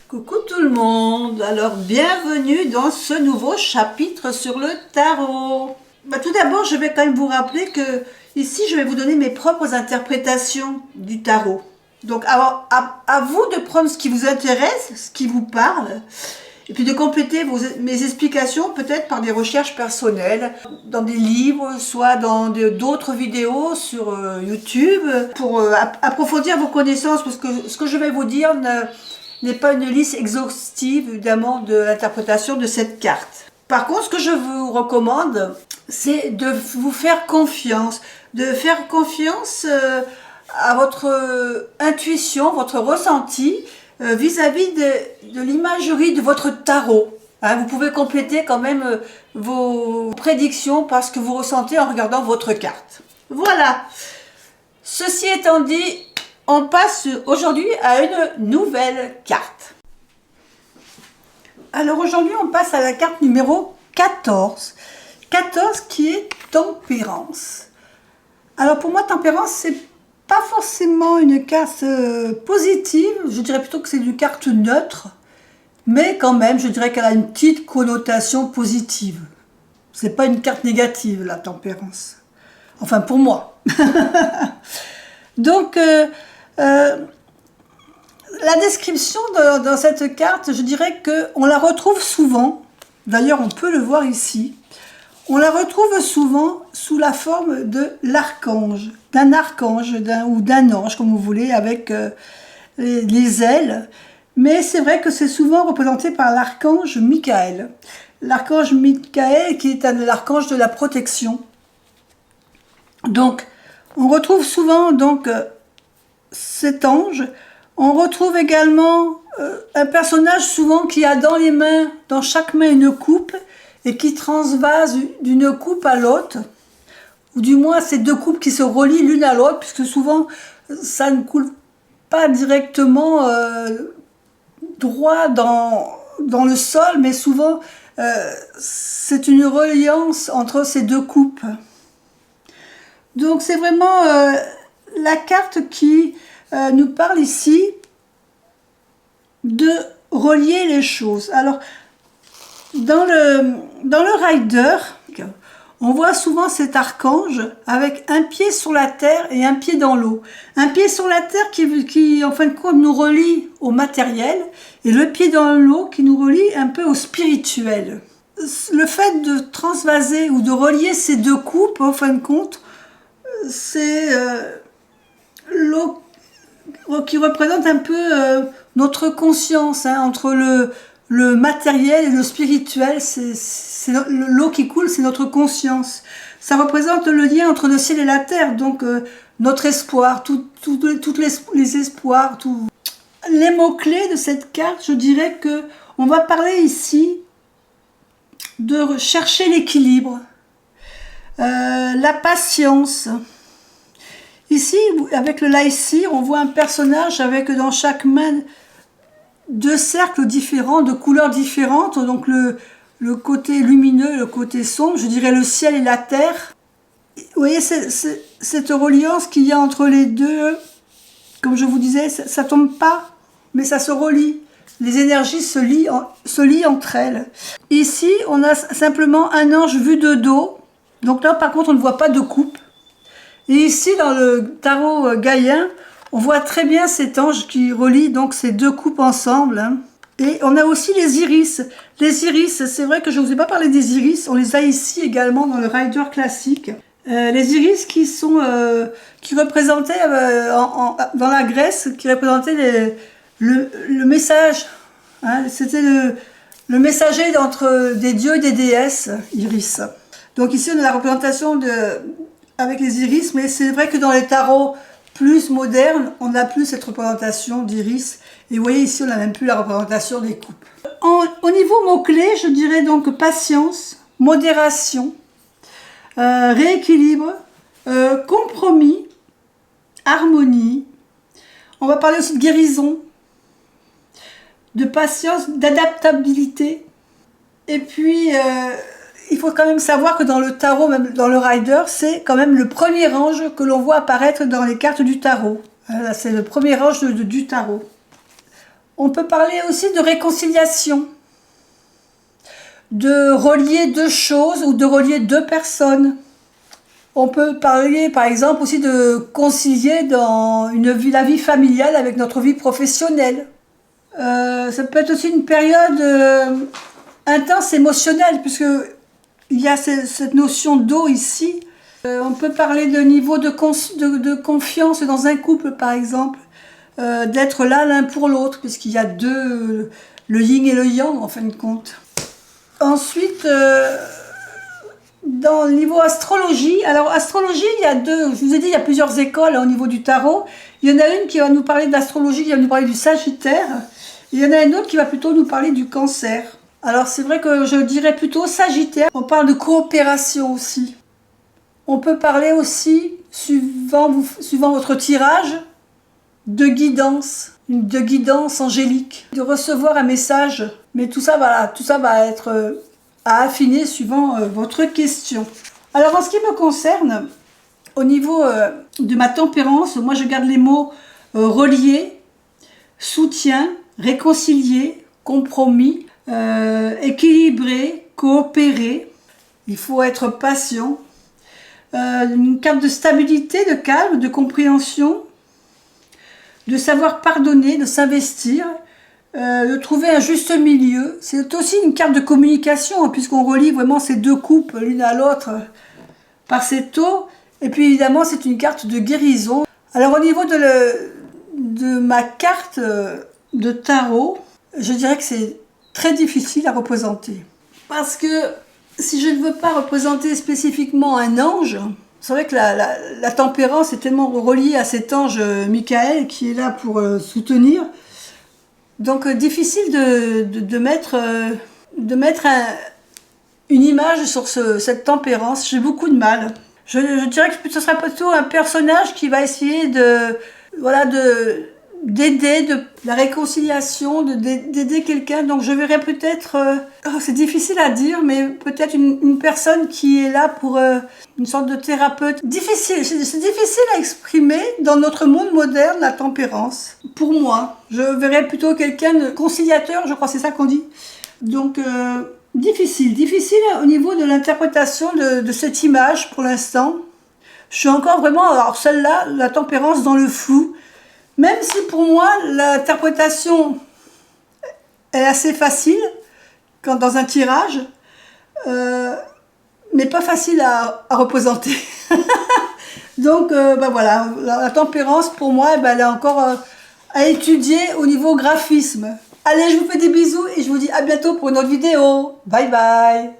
Coucou tout le monde, alors bienvenue dans ce nouveau chapitre sur le tarot. Tout d'abord, je vais quand même vous rappeler que ici, je vais vous donner mes propres interprétations du tarot. Donc, à vous de prendre ce qui vous intéresse, ce qui vous parle, et puis de compléter mes explications peut-être par des recherches personnelles, dans des livres, soit dans d'autres vidéos sur YouTube, pour approfondir vos connaissances, parce que ce que je vais vous dire n'est pas une liste exhaustive, évidemment, de l'interprétation de cette carte. Par contre, ce que je vous recommande, c'est de vous faire confiance, à votre intuition, votre ressenti, vis-à-vis de l'imagerie de votre tarot. Vous pouvez compléter quand même vos prédictions par ce que vous ressentez en regardant votre carte. Voilà. Ceci étant dit, on passe aujourd'hui à une nouvelle carte. Alors aujourd'hui, on passe à la carte numéro 14. 14 qui est tempérance. Alors pour moi, tempérance, c'est pas forcément une carte positive. Je dirais plutôt que c'est une carte neutre. Mais quand même, je dirais qu'elle a une petite connotation positive. C'est pas une carte négative, la tempérance. Enfin, pour moi. Donc, la description dans cette carte, je dirais qu'on la retrouve souvent, d'ailleurs on peut le voir ici, on la retrouve souvent sous la forme de l'archange, d'un archange ou d'un ange, comme vous voulez, avec les ailes, mais c'est vrai que c'est souvent représenté par l'archange Michael. L'archange Michael qui est l'archange de la protection. Donc, on retrouve souvent cet ange. On retrouve également un personnage souvent qui a dans chaque main une coupe et qui transvase d'une coupe à l'autre, ou du moins c'est deux coupes qui se relient l'une à l'autre, puisque souvent ça ne coule pas directement droit dans le sol, mais souvent c'est une reliance entre ces deux coupes. Donc c'est vraiment la carte qui nous parle ici de relier les choses. Alors, dans le rider, on voit souvent cet archange avec un pied sur la terre et un pied dans l'eau. Un pied sur la terre qui, en fin de compte, nous relie au matériel, et le pied dans l'eau qui nous relie un peu au spirituel. Le fait de transvaser ou de relier ces deux coupes, en fin de compte, c'est l'eau qui représente un peu notre conscience, entre le matériel et le spirituel. C'est l'eau qui coule, c'est notre conscience. Ça représente le lien entre le ciel et la terre, donc notre espoir, tous les espoirs. Les mots-clés de cette carte, je dirais que on va parler ici de chercher l'équilibre, la patience. Ici, avec le laïcir, on voit un personnage avec dans chaque main deux cercles différents, de couleurs différentes. Donc le côté lumineux et le côté sombre, je dirais le ciel et la terre. Vous voyez cette reliance qu'il y a entre les deux. Comme je vous disais, ça ne tombe pas, mais ça se relie. Les énergies se lient entre elles. Ici, on a simplement un ange vu de dos. Donc là, par contre, on ne voit pas de coupe. Et ici, dans le tarot gaïen, on voit très bien cet ange qui relie donc ces deux coupes ensemble. Et on a aussi les iris. Les iris, c'est vrai que je ne vous ai pas parlé des iris, on les a ici également dans le rider classique. Les iris qui représentaient dans la Grèce, qui représentaient le message. C'était le messager entre des dieux et des déesses, iris. Donc ici, on a la représentation avec les iris, mais c'est vrai que dans les tarots plus modernes, on n'a plus cette représentation d'iris. Et vous voyez ici, on n'a même plus la représentation des coupes. Au niveau mots-clés, je dirais donc patience, modération, rééquilibre, compromis, harmonie. On va parler aussi de guérison, de patience, d'adaptabilité. Et puis, il faut quand même savoir que dans le tarot, même dans le rider, c'est quand même le premier ange que l'on voit apparaître dans les cartes du tarot. C'est le premier ange du tarot. On peut parler aussi de réconciliation, de relier deux choses ou de relier deux personnes. On peut parler par exemple aussi de concilier dans la vie familiale avec notre vie professionnelle. Ça peut être aussi une période intense émotionnelle, puisque il y a cette notion d'eau ici. On peut parler de niveau de confiance dans un couple, par exemple, d'être là l'un pour l'autre, puisqu'il y a le yin et le yang, en fin de compte. Ensuite, dans le niveau astrologie, alors astrologie, je vous ai dit, il y a plusieurs écoles au niveau du tarot. Il y en a une qui va nous parler d'astrologie, qui va nous parler du Sagittaire. Il y en a une autre qui va plutôt nous parler du Cancer. Alors c'est vrai que je dirais plutôt Sagittaire. On parle de coopération aussi. On peut parler aussi, suivant votre tirage, de guidance angélique, de recevoir un message. Mais tout ça, voilà, tout ça va être à affiner suivant votre question. Alors en ce qui me concerne, au niveau de ma tempérance, moi je garde les mots relier, soutien, réconcilier, compromis, équilibré, coopérer. Il faut être patient. Une carte de stabilité, de calme, de compréhension, de savoir pardonner, de s'investir, de trouver un juste milieu. C'est aussi une carte de communication, hein, puisqu'on relie vraiment ces deux coupes l'une à l'autre par cette eau. Et puis évidemment, c'est une carte de guérison. Alors au niveau de ma carte de tarot, je dirais que c'est très difficile à représenter. Parce que si je ne veux pas représenter spécifiquement un ange, c'est vrai que la tempérance est tellement reliée à cet ange Michael qui est là pour soutenir. Donc difficile de mettre une image sur cette tempérance. J'ai beaucoup de mal. Je dirais que ce serait plutôt un personnage qui va essayer d'aider, de la réconciliation, d'aider quelqu'un. Donc je verrais peut-être, c'est difficile à dire, mais peut-être une personne qui est là pour une sorte de thérapeute. C'est difficile à exprimer dans notre monde moderne, la tempérance. Pour moi, je verrais plutôt quelqu'un de conciliateur, je crois, c'est ça qu'on dit. Donc difficile au niveau de l'interprétation de cette image pour l'instant. Je suis encore vraiment, alors celle-là, la tempérance dans le flou. Même si pour moi, l'interprétation est assez facile dans un tirage, mais pas facile à représenter. Donc voilà, la tempérance pour moi, elle est encore à étudier au niveau graphisme. Allez, je vous fais des bisous et je vous dis à bientôt pour une autre vidéo. Bye bye!